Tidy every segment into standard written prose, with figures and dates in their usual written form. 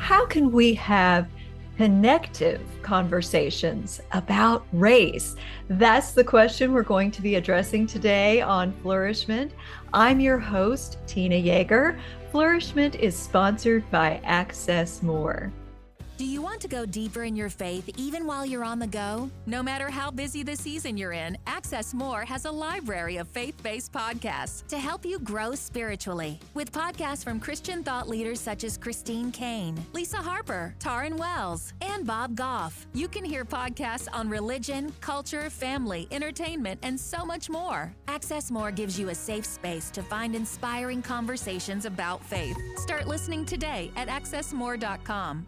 how can we have connective conversations about race? That's the question we're going to be addressing today on Flourish-Meant. I'm your host, Tina Yeager. Flourish-Meant is sponsored by Access More. Do you want to go deeper in your faith even while you're on the go? No matter how busy the season you're in, Access More has a library of faith-based podcasts to help you grow spiritually. With podcasts from Christian thought leaders such as Christine Caine, Lisa Harper, Taryn Wells, and Bob Goff. You can hear podcasts on religion, culture, family, entertainment, and so much more. Access More gives you a safe space to find inspiring conversations about faith. Start listening today at accessmore.com.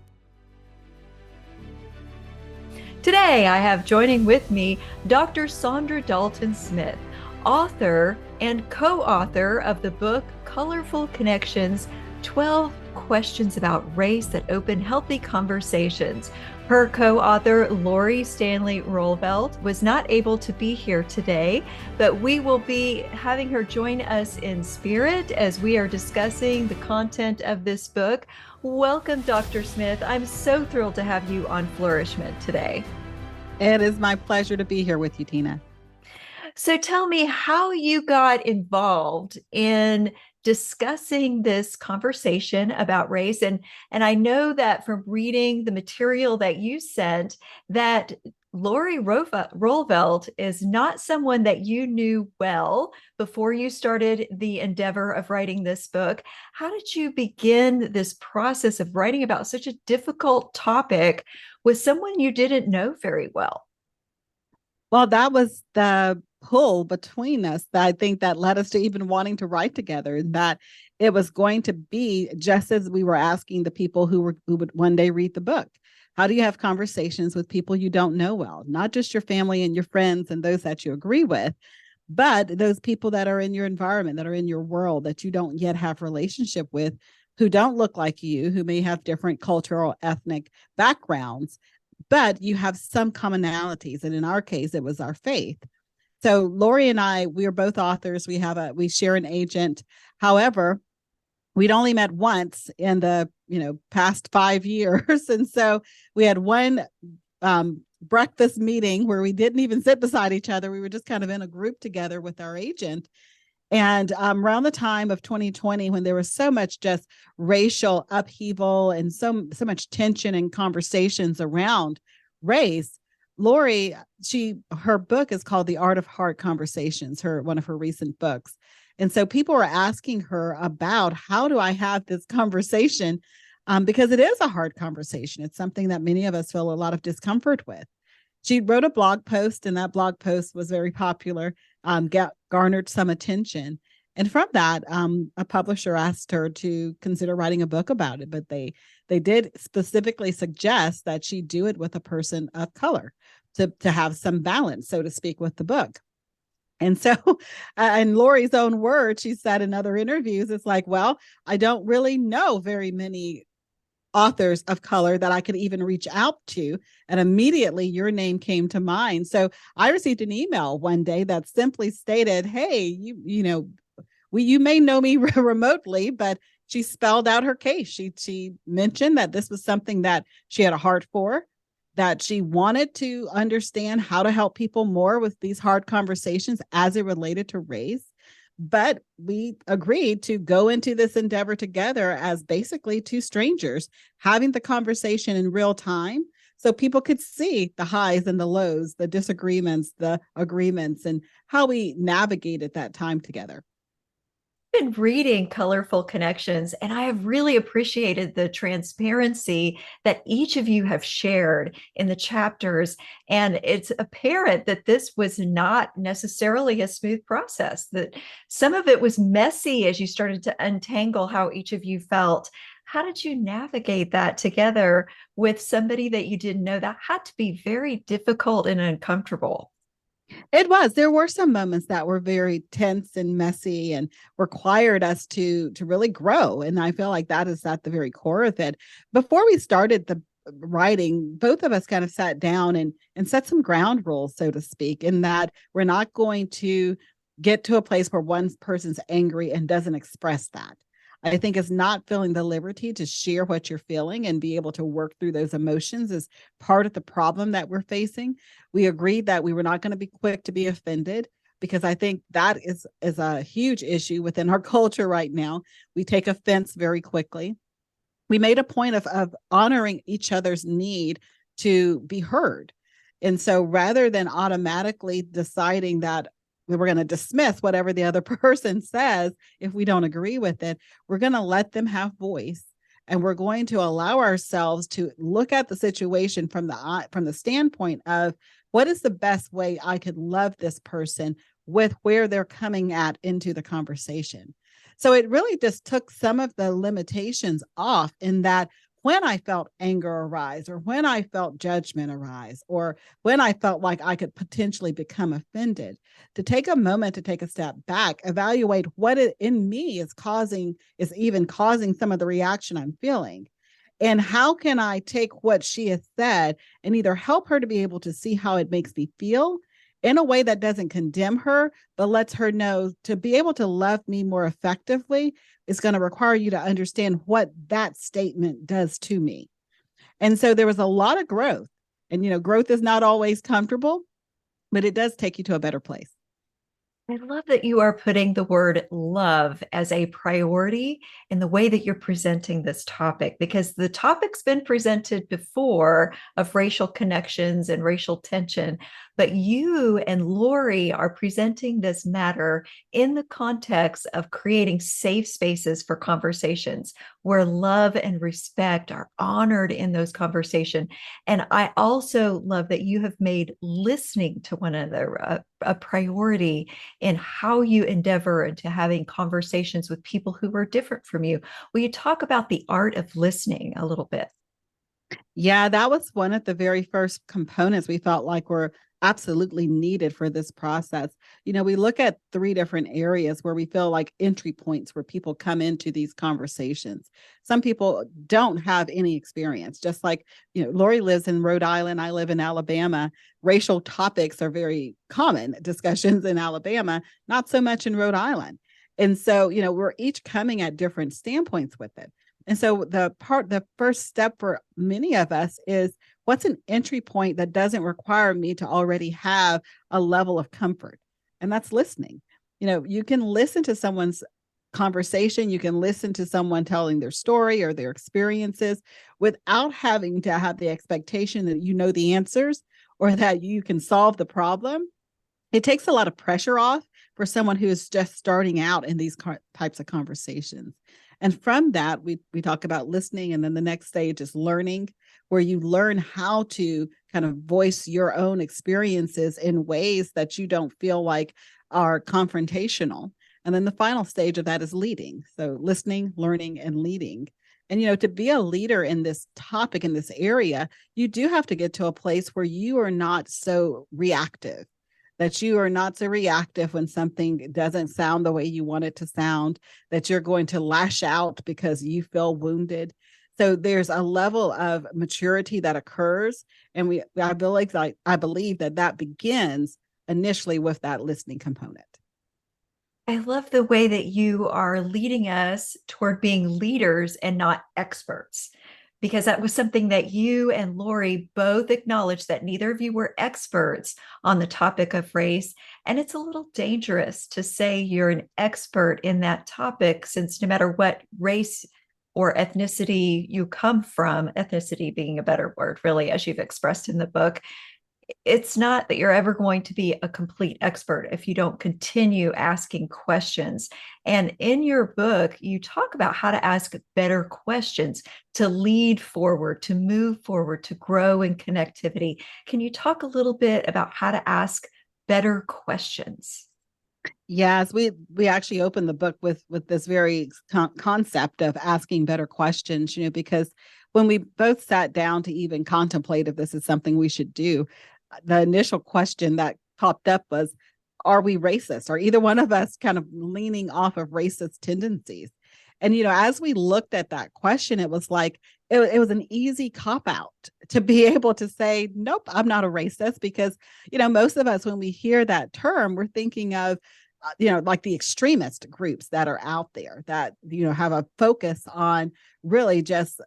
Today, I have joining with me Dr. Saundra Dalton-Smith, author and co-author of the book Colorful Connections, 12 Questions About Race That Open Healthy Conversations. Her co-author, Lori Roleveld, was not able to be here today, but we will be having her join us in spirit as we are discussing the content of this book. Welcome, Dr. Smith. I'm so thrilled to have you on Flourish-Meant today. It is my pleasure to be here with you, Tina. So tell me how you got involved in discussing this conversation about race. And I know that from reading the material that you sent, that Lori Roleveld is not someone that you knew well before you started the endeavor of writing this book. How did you begin this process of writing about such a difficult topic with someone you didn't know very well? Well, that was the pull between us that I think that led us to even wanting to write together, that it was going to be just as we were asking the people who would one day read the book. How do you have conversations with people you don't know well? Not just your family and your friends and those that you agree with, but those people that are in your environment, that are in your world that you don't yet have relationship with, who don't look like you, who may have different cultural, ethnic backgrounds, but you have some commonalities. And in our case, it was our faith. So Lori and I, we are both authors. We share an agent. However, we'd only met once in the past 5 years. And so we had one breakfast meeting where we didn't even sit beside each other. We were just kind of in a group together with our agent. And around the time of 2020, when there was so much just racial upheaval and so much tension and conversations around race, Lori, her book is called The Art of Hard Conversations, one of her recent books. And so people were asking her about, how do I have this conversation? Because it is a hard conversation. It's something that many of us feel a lot of discomfort with. She wrote a blog post, and that blog post was very popular, garnered some attention. And from that, a publisher asked her to consider writing a book about it. But they did specifically suggest that she do it with a person of color to have some balance, so to speak, with the book. And so, in Lori's own words, she said in other interviews, it's like, well, I don't really know very many authors of color that I could even reach out to. And immediately your name came to mind. So I received an email one day that simply stated, hey, you may know me remotely, but she spelled out her case. She mentioned that this was something that she had a heart for, that she wanted to understand how to help people more with these hard conversations as it related to race. But we agreed to go into this endeavor together as basically two strangers, having the conversation in real time so people could see the highs and the lows, the disagreements, the agreements, and how we navigated that time together. Been reading Colorful Connections, and I have really appreciated the transparency that each of you have shared in the chapters. And it's apparent that this was not necessarily a smooth process, that some of it was messy as you started to untangle how each of you felt. How did you navigate that together with somebody that you didn't know? That had to be very difficult and uncomfortable. It was. There were some moments that were very tense and messy and required us to really grow. And I feel like that is at the very core of it. Before we started the writing, both of us kind of sat down and set some ground rules, so to speak, in that we're not going to get to a place where one person's angry and doesn't express that. I think it's not feeling the liberty to share what you're feeling and be able to work through those emotions is part of the problem that we're facing. We agreed that we were not going to be quick to be offended, because I think that is a huge issue within our culture right now. We take offense very quickly. We made a point of honoring each other's need to be heard. And so rather than automatically deciding that we were going to dismiss whatever the other person says, if we don't agree with it, we're going to let them have voice. And we're going to allow ourselves to look at the situation from the standpoint of what is the best way I could love this person with where they're coming at into the conversation. So it really just took some of the limitations off, in that when I felt anger arise, or when I felt judgment arise, or when I felt like I could potentially become offended, to take a moment to take a step back, evaluate what it in me is even causing some of the reaction I'm feeling. And how can I take what she has said and either help her to be able to see how it makes me feel in a way that doesn't condemn her, but lets her know to be able to love me more effectively is going to require you to understand what that statement does to me. And so there was a lot of growth. And, growth is not always comfortable, but it does take you to a better place. I love that you are putting the word love as a priority in the way that you're presenting this topic, because the topic's been presented before of racial connections and racial tension, but you and Lori are presenting this matter in the context of creating safe spaces for conversations where love and respect are honored in those conversations. And I also love that you have made listening to one another a priority in how you endeavor into having conversations with people who are different from you. Will you talk about the art of listening a little bit? Yeah, that was one of the very first components we felt like were absolutely needed for this process. We look at 3 different areas where we feel like entry points where people come into these conversations. Some people don't have any experience, just like, Lori lives in Rhode Island, I live in Alabama. Racial topics are very common discussions in Alabama, not so much in Rhode Island. And so, we're each coming at different standpoints with it. And so the first step for many of us is, what's an entry point that doesn't require me to already have a level of comfort? And that's listening. You can listen to someone's conversation. You can listen to someone telling their story or their experiences without having to have the expectation that you know the answers or that you can solve the problem. It takes a lot of pressure off for someone who is just starting out in these types of conversations. And from that, we talk about listening. And then the next stage is learning, where you learn how to kind of voice your own experiences in ways that you don't feel like are confrontational. And then the final stage of that is leading. So listening, learning, and leading. And, to be a leader in this topic, in this area, you do have to get to a place where you are not so reactive. That you are not so reactive when something doesn't sound the way you want it to sound, that you're going to lash out because you feel wounded. So there's a level of maturity that occurs. And I believe that begins initially with that listening component. I love the way that you are leading us toward being leaders and not experts, because that was something that you and Lori both acknowledged, that neither of you were experts on the topic of race. And it's a little dangerous to say you're an expert in that topic, since no matter what race or ethnicity you come from, ethnicity being a better word, really, as you've expressed in the book, it's not that you're ever going to be a complete expert if you don't continue asking questions. And in your book, you talk about how to ask better questions to lead forward, to move forward, to grow in connectivity. Can you talk a little bit about how to ask better questions? Yes, we actually opened the book with this very concept of asking better questions, because when we both sat down to even contemplate if this is something we should do, the initial question that popped up was, are we racist? Are either one of us kind of leaning off of racist tendencies? And, as we looked at that question, it was like, it was an easy cop out to be able to say, nope, I'm not a racist, because, most of us, when we hear that term, we're thinking of, like the extremist groups that are out there that, have a focus on really just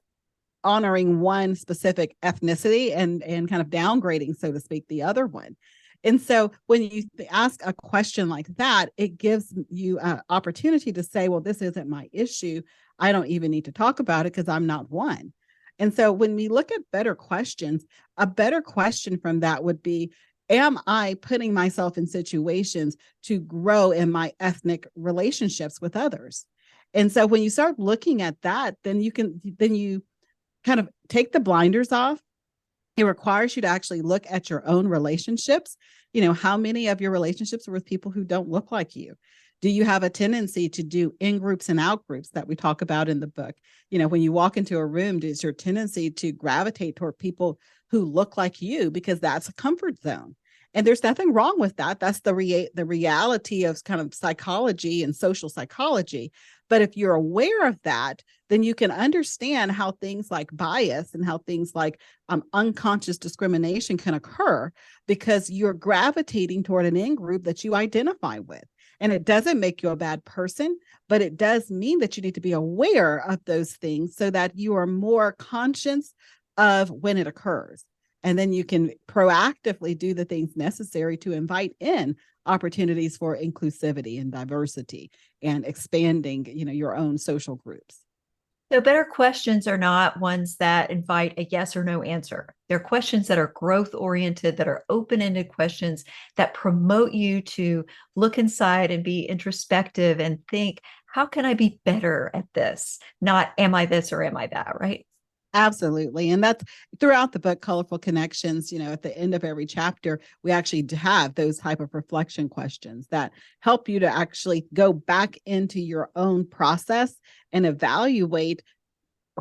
honoring one specific ethnicity and kind of downgrading, so to speak, the other one. And so when you ask a question like that, it gives you an opportunity to say, well, this isn't my issue. I don't even need to talk about it because I'm not one. And so when we look at better questions, a better question from that would be, am I putting myself in situations to grow in my ethnic relationships with others? And so when you start looking at that, then you kind of take the blinders off. It requires you to actually look at your own relationships. How many of your relationships are with people who don't look like you? Do you have a tendency to do in groups and out groups that we talk about in the book? When you walk into a room, is your tendency to gravitate toward people who look like you because that's a comfort zone? And there's nothing wrong with that. That's the reality of kind of psychology and social psychology. But if you're aware of that, then you can understand how things like bias and how things like unconscious discrimination can occur because you're gravitating toward an in-group that you identify with. And it doesn't make you a bad person, but it does mean that you need to be aware of those things so that you are more conscious of when it occurs. And then you can proactively do the things necessary to invite in opportunities for inclusivity and diversity and expanding, your own social groups. So better questions are not ones that invite a yes or no answer. They're questions that are growth oriented, that are open-ended questions that promote you to look inside and be introspective and think, how can I be better at this? Not, am I this or am I that, right? Absolutely. And that's throughout the book, Colorful Connections, at the end of every chapter, we actually have those type of reflection questions that help you to actually go back into your own process and evaluate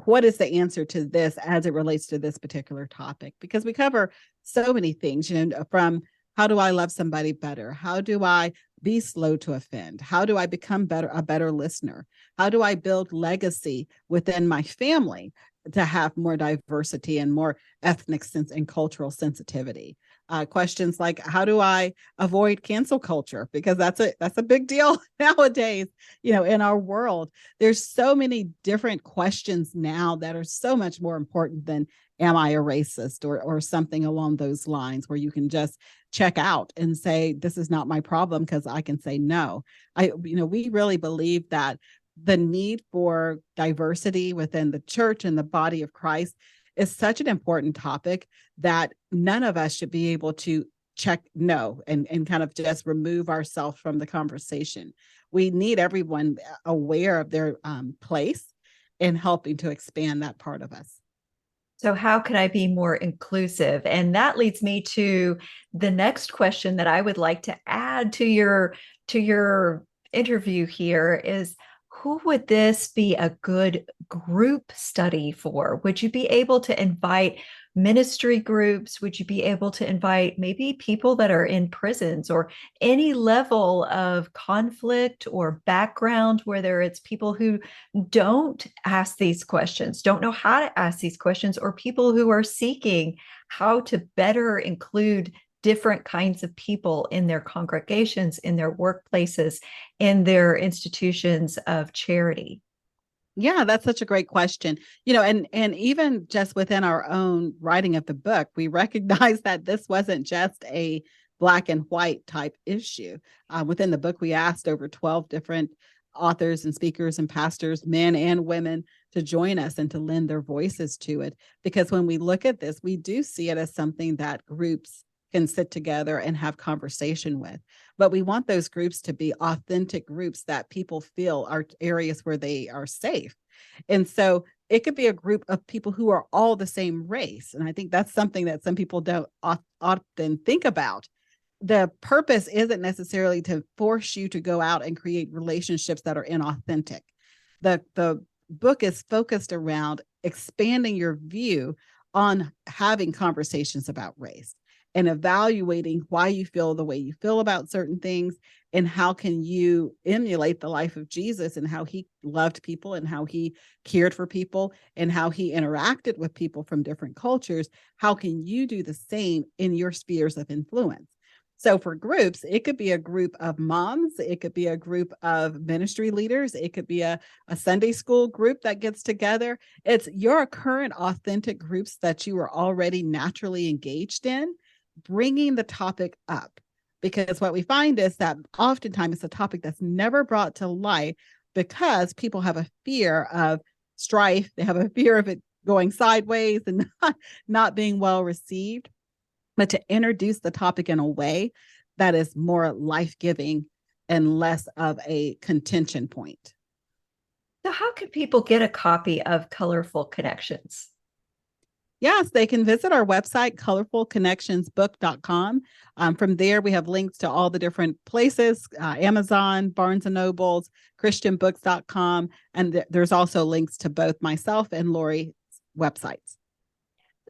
what is the answer to this as it relates to this particular topic, because we cover so many things, from how do I love somebody better? How do I be slow to offend? How do I become a better listener? How do I build legacy within my family to have more diversity and more ethnic sense and cultural sensitivity? Questions like, how do I avoid cancel culture? Because that's a big deal nowadays, in our world. There's so many different questions now that are so much more important than, am I a racist or something along those lines, where you can just check out and say, this is not my problem, because I can say no. We really believe that the need for diversity within the church and the body of Christ is such an important topic that none of us should be able to check no and kind of just remove ourselves from the conversation. We need everyone aware of their place in helping to expand that part of us. So how can I be more inclusive? And that leads me to the next question that I would like to add to your interview here is, who would this be a good group study for? Would you be able to invite ministry groups? Would you be able to invite maybe people that are in prisons or any level of conflict or background, whether it's people who don't ask these questions, don't know how to ask these questions, or people who are seeking how to better include different kinds of people in their congregations, in their workplaces, in their institutions of charity? Yeah, that's such a great question. And even just within our own writing of the book, we recognize that this wasn't just a black and white type issue. Within the book, we asked over 12 different authors and speakers and pastors, men and women, to join us and to lend their voices to it. Because when we look at this, we do see it as something that groups can sit together and have conversation with. But we want those groups to be authentic groups that people feel are areas where they are safe. And so it could be a group of people who are all the same race. And I think that's something that some people don't often think about. The purpose isn't necessarily to force you to go out and create relationships that are inauthentic. The book is focused around expanding your view on having conversations about race and evaluating why you feel the way you feel about certain things, and how can you emulate the life of Jesus and how he loved people and how he cared for people and how he interacted with people from different cultures. How can you do the same in your spheres of influence? So for groups, it could be a group of moms, it could be a group of ministry leaders, it could be a Sunday school group that gets together. It's your current authentic groups that you are already naturally engaged in, bringing the topic up. Because what we find is that oftentimes it's a topic that's never brought to light because people have a fear of strife. They have a fear of it going sideways and not being well received. But to introduce the topic in a way that is more life-giving and less of a contention point. So how can people get a copy of Colorful Connections? Yes, they can visit our website, colorfulconnectionsbook.com. From there, we have links to all the different places, Amazon, Barnes & Nobles, christianbooks.com. And there's also links to both myself and Lori's websites.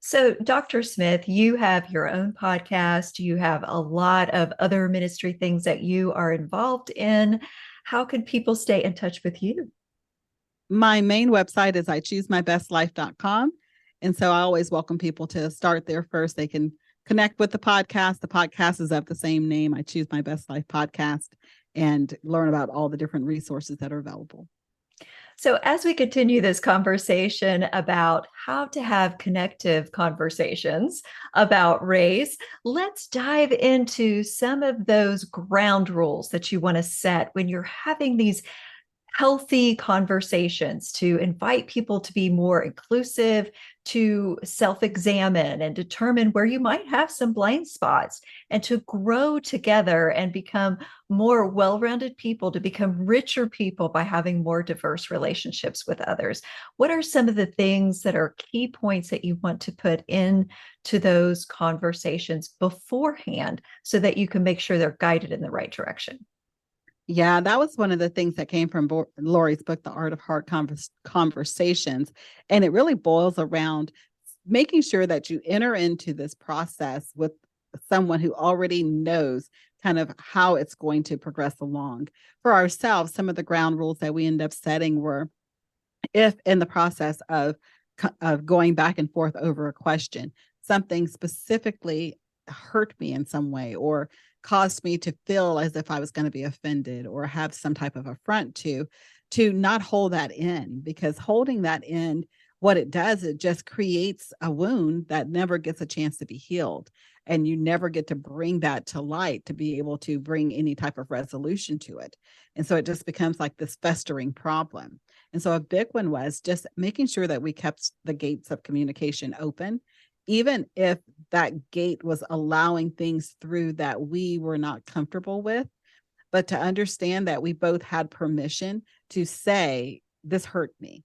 So, Dr. Smith, you have your own podcast. You have a lot of other ministry things that you are involved in. How can people stay in touch with you? My main website is ichoosemybestlife.com. And so I always welcome people to start there first. They can connect with the podcast. The podcast is of the same name, I Choose My Best Life podcast, and learn about all the different resources that are available. So as we continue this conversation about how to have connective conversations about race, let's dive into some of those ground rules that you want to set when you're having these healthy conversations to invite people to be more inclusive, to self-examine and determine where you might have some blind spots, and to grow together and become more well-rounded people, to become richer people by having more diverse relationships with others. What are some of the things that are key points that you want to put into those conversations beforehand so that you can make sure they're guided in the right direction? Yeah, that was one of the things that came from Lori's book, The Art of Hard Conversations. And it really boils around making sure that you enter into this process with someone who already knows kind of how it's going to progress along. For ourselves, some of the ground rules that we end up setting were, if in the process of going back and forth over a question, something specifically hurt me in some way or caused me to feel as if I was going to be offended or have some type of affront to not hold that in, because holding that in, what it does, it just creates a wound that never gets a chance to be healed. And you never get to bring that to light to be able to bring any type of resolution to it. And so it just becomes like this festering problem. And so a big one was just making sure that we kept the gates of communication open, even if that gate was allowing things through that we were not comfortable with, but to understand that we both had permission to say, this hurt me,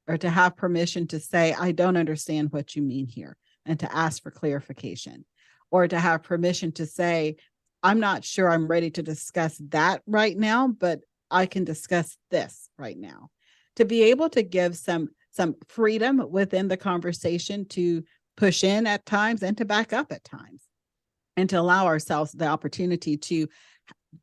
or to have permission to say, I don't understand what you mean here, and to ask for clarification, or to have permission to say, I'm not sure I'm ready to discuss that right now, but I can discuss this right now. To be able to give some freedom within the conversation to push in at times and to back up at times, and to allow ourselves the opportunity to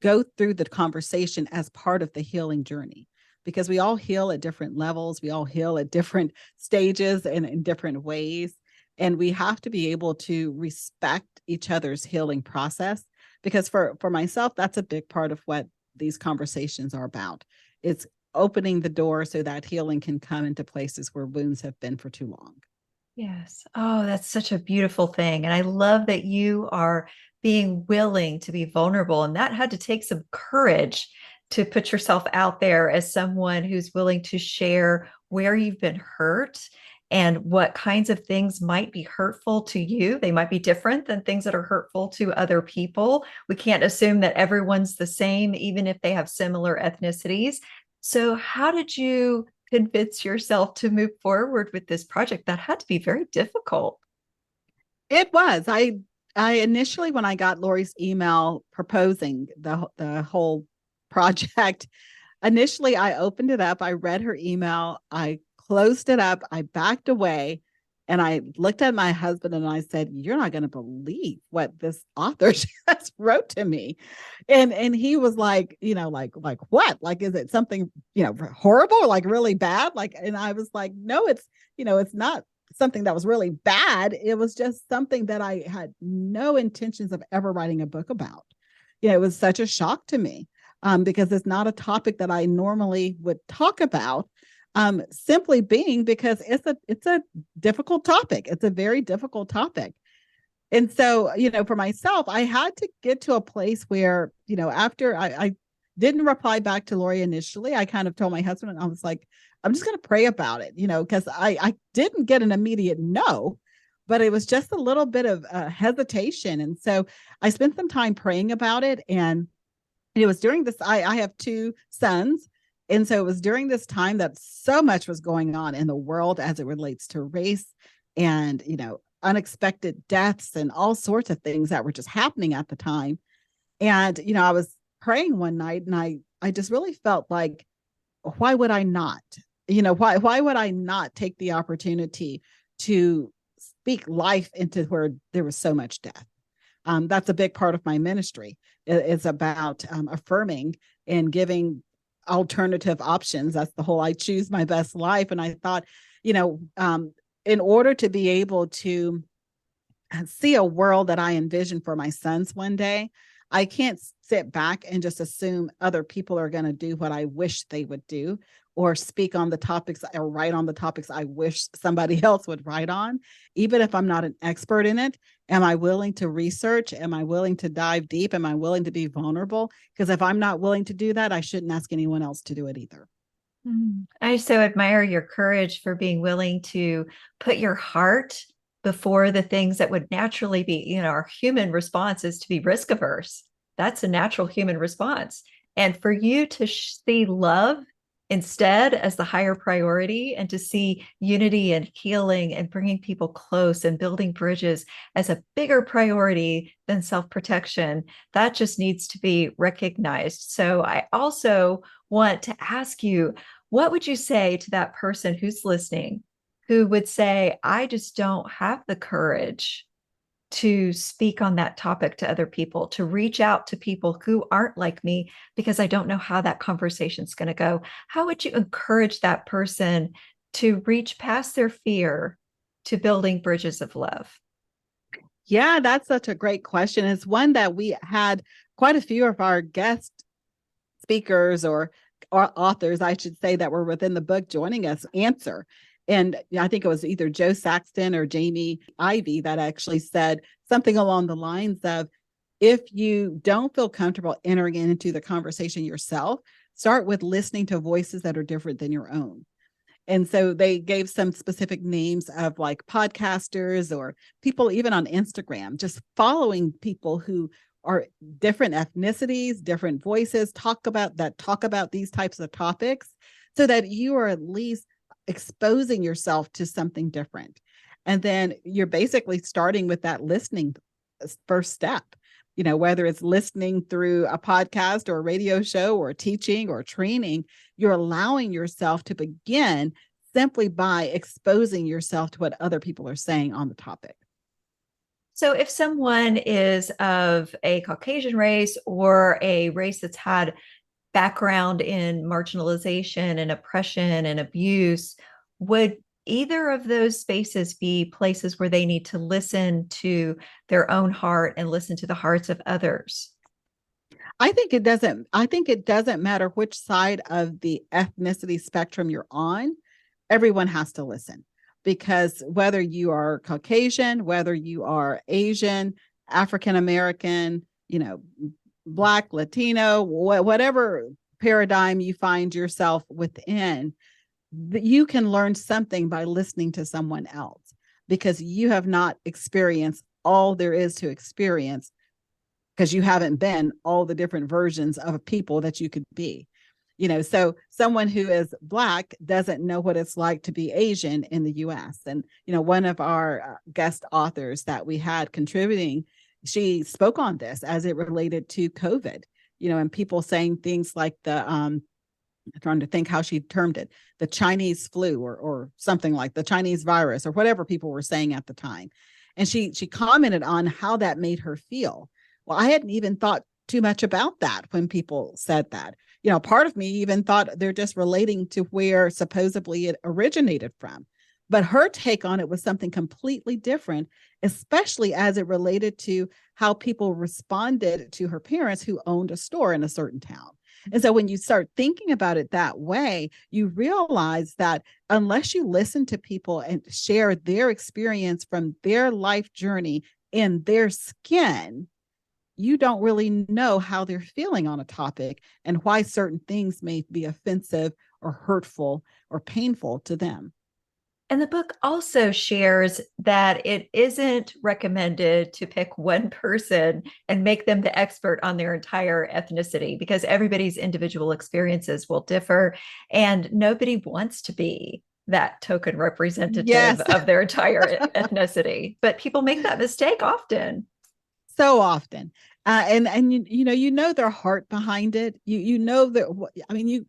go through the conversation as part of the healing journey, because we all heal at different levels. We all heal at different stages and in different ways. And we have to be able to respect each other's healing process, because for myself, that's a big part of what these conversations are about. It's opening the door so that healing can come into places where wounds have been for too long. Yes. Oh, that's such a beautiful thing. And I love that you are being willing to be vulnerable. And that had to take some courage to put yourself out there as someone who's willing to share where you've been hurt and what kinds of things might be hurtful to you. They might be different than things that are hurtful to other people. We can't assume that everyone's the same, even if they have similar ethnicities. So how did you convince yourself to move forward with this project? That had to be very difficult. It was. I initially, when I got Lori's email proposing the whole project, initially I opened it up, I read her email, I closed it up, I backed away, and I looked at my husband and I said, you're not going to believe what this author just wrote to me. And he was like, like what? Like, is it something, horrible, like really bad? Like, and I was like, no, it's not something that was really bad. It was just something that I had no intentions of ever writing a book about. it was such a shock to me, because it's not a topic that I normally would talk about, simply being because it's a difficult topic. It's a very difficult topic. And so, for myself, I had to get to a place where, after I didn't reply back to Lori initially, I kind of told my husband, and I was like, I'm just going to pray about it, because I didn't get an immediate no, but it was just a little bit of hesitation. And so I spent some time praying about it. And it was during this, I have two sons. And so it was during this time that so much was going on in the world as it relates to race and, unexpected deaths and all sorts of things that were just happening at the time. And, I was praying one night and I just really felt like, why would I not? Why would I not take the opportunity to speak life into where there was so much death? That's a big part of my ministry. It's about affirming and giving alternative options. That's the whole I choose my best life. And I thought, in order to be able to see a world that I envision for my sons one day, I can't sit back and just assume other people are going to do what I wish they would do, or speak on the topics or write on the topics I wish somebody else would write on. Even if I'm not an expert in it, am I willing to research? Am I willing to dive deep? Am I willing to be vulnerable? Because if I'm not willing to do that, I shouldn't ask anyone else to do it either. I so admire your courage for being willing to put your heart before the things that would naturally be, our human response is to be risk averse. That's a natural human response. And for you to see love instead as the higher priority, and to see unity and healing and bringing people close and building bridges as a bigger priority than self-protection, that just needs to be recognized. So I also want to ask you, what would you say to that person who's listening, who would say, I just don't have the courage to speak on that topic to other people, to reach out to people who aren't like me, because I don't know how that conversation's going to go? How would you encourage that person to reach past their fear to building bridges of love? Yeah, that's such a great question. It's one that we had quite a few of our guest speakers or authors, I should say, that were within the book joining us answer. And I think it was either Joe Saxton or Jamie Ivey that actually said something along the lines of, if you don't feel comfortable entering into the conversation yourself, start with listening to voices that are different than your own. And so they gave some specific names of like podcasters or people even on Instagram, just following people who are different ethnicities, different voices, talk about these types of topics, so that you are at least exposing yourself to something different. And then you're basically starting with that listening first step, whether it's listening through a podcast or a radio show or teaching or training, you're allowing yourself to begin simply by exposing yourself to what other people are saying on the topic. So if someone is of a Caucasian race or a race that's had background in marginalization and oppression and abuse, would either of those spaces be places where they need to listen to their own heart and listen to the hearts of others? I think it doesn't matter which side of the ethnicity spectrum you're on. Everyone has to listen, because whether you are Caucasian, whether you are Asian, African American, Black, Latino, whatever paradigm you find yourself within, you can learn something by listening to someone else, because you have not experienced all there is to experience, because you haven't been all the different versions of people that you could be. So someone who is Black doesn't know what it's like to be Asian in the US. And, one of our guest authors that we had contributing, she spoke on this as it related to COVID, and people saying things like I'm trying to think how she termed it, the Chinese flu or something like the Chinese virus or whatever people were saying at the time. And she commented on how that made her feel. Well, I hadn't even thought too much about that when people said that. Part of me even thought they're just relating to where supposedly it originated from. But her take on it was something completely different, especially as it related to how people responded to her parents who owned a store in a certain town. And so when you start thinking about it that way, you realize that unless you listen to people and share their experience from their life journey in their skin, you don't really know how they're feeling on a topic and why certain things may be offensive or hurtful or painful to them. And the book also shares that it isn't recommended to pick one person and make them the expert on their entire ethnicity, because everybody's individual experiences will differ and nobody wants to be that token representative Yes. of their entire ethnicity. But people make that mistake often. So often. And you know their heart behind it. You know that, I mean, you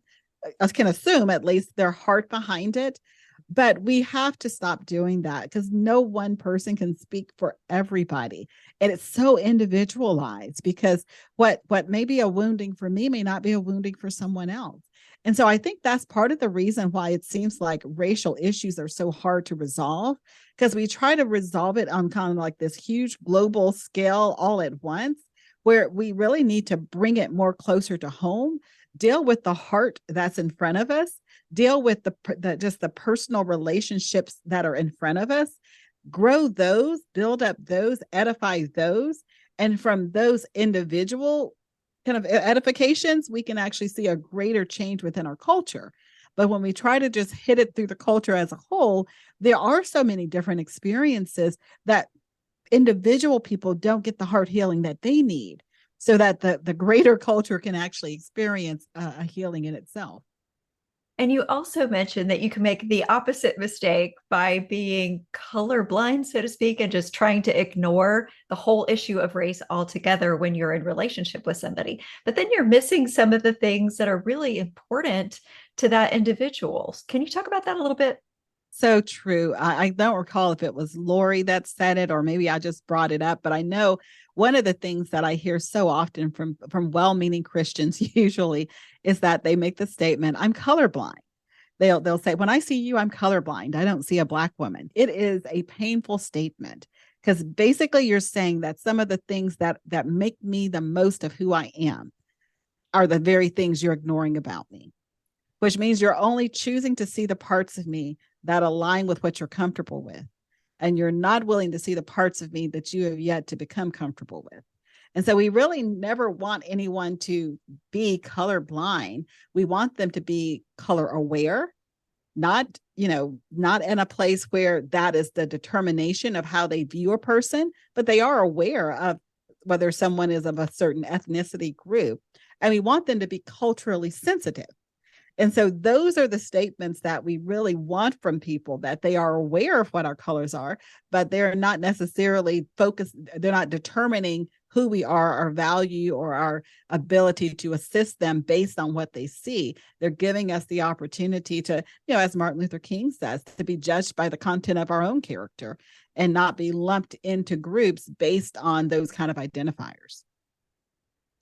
can assume at least their heart behind it. But we have to stop doing that because no one person can speak for everybody. And it's so individualized because what may be a wounding for me may not be a wounding for someone else. And so I think that's part of the reason why it seems like racial issues are so hard to resolve, because we try to resolve it on kind of like this huge global scale all at once, where we really need to bring it more closer to home, deal with the heart that's in front of us, deal with the personal relationships that are in front of us, grow those, build up those, edify those. And from those individual kind of edifications, we can actually see a greater change within our culture. But when we try to just hit it through the culture as a whole, there are so many different experiences that individual people don't get the heart healing that they need so that the greater culture can actually experience a healing in itself. And you also mentioned that you can make the opposite mistake by being colorblind, so to speak, and just trying to ignore the whole issue of race altogether when you're in relationship with somebody. But then you're missing some of the things that are really important to that individual. Can you talk about that a little bit? So true. I don't recall if it was Lori that said it, or maybe I just brought it up, but I know one of the things that I hear so often from well-meaning Christians usually is that they make the statement, I'm colorblind. They'll say, when I see you, I'm colorblind. I don't see a Black woman. It is a painful statement because basically you're saying that some of the things that make me the most of who I am are the very things you're ignoring about me, which means you're only choosing to see the parts of me that align with what you're comfortable with. And you're not willing to see the parts of me that you have yet to become comfortable with. And so we really never want anyone to be colorblind. We want them to be color aware, not in a place where that is the determination of how they view a person, but they are aware of whether someone is of a certain ethnicity group. And we want them to be culturally sensitive. And so those are the statements that we really want from people, that they are aware of what our colors are, but they're not necessarily focused. They're not determining who we are, our value, or our ability to assist them based on what they see. They're giving us the opportunity to, as Martin Luther King says, to be judged by the content of our own character and not be lumped into groups based on those kind of identifiers.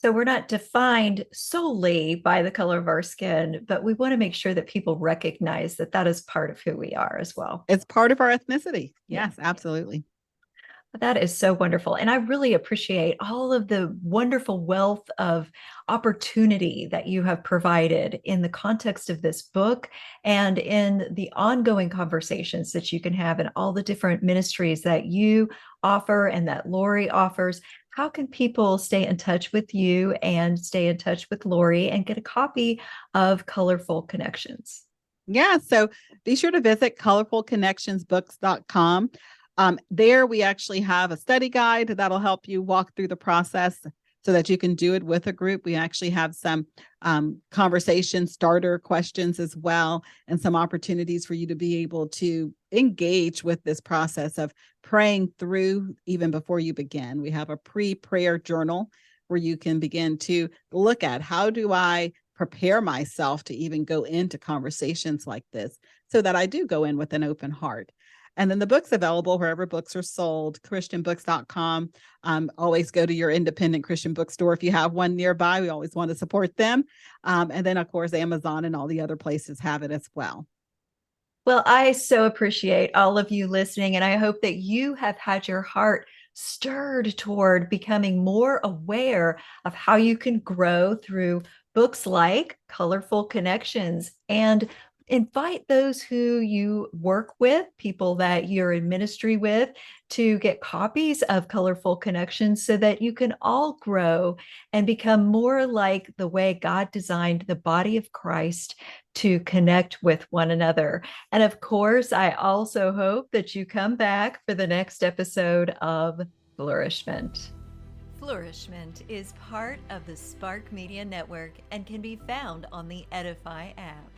So we're not defined solely by the color of our skin, but we want to make sure that people recognize that that is part of who we are as well. It's part of our ethnicity. Yes, absolutely. That is so wonderful. And I really appreciate all of the wonderful wealth of opportunity that you have provided in the context of this book and in the ongoing conversations that you can have in all the different ministries that you offer and that Lori offers. How can people stay in touch with you and stay in touch with Lori and get a copy of Colorful Connections? Yeah, so be sure to visit colorfulconnectionsbooks.com. There we actually have a study guide that'll help you walk through the process so that you can do it with a group. We actually have some conversation starter questions as well, and some opportunities for you to be able to engage with this process of praying through even before you begin. We have a pre-prayer journal where you can begin to look at, how do I prepare myself to even go into conversations like this so that I do go in with an open heart. And then the book's available wherever books are sold, christianbooks.com. Always go to your independent Christian bookstore if you have one nearby. We always want to support them. And then, of course, Amazon and all the other places have it as well. Well, I so appreciate all of you listening, and I hope that you have had your heart stirred toward becoming more aware of how you can grow through books like Colorful Connections, and invite those who you work with, people that you're in ministry with, to get copies of Colorful Connections so that you can all grow and become more like the way God designed the body of Christ to connect with one another. And of course, I also hope that you come back for the next episode of Flourish-Meant. Flourish-Meant is part of the Spark Media Network and can be found on the Edify app.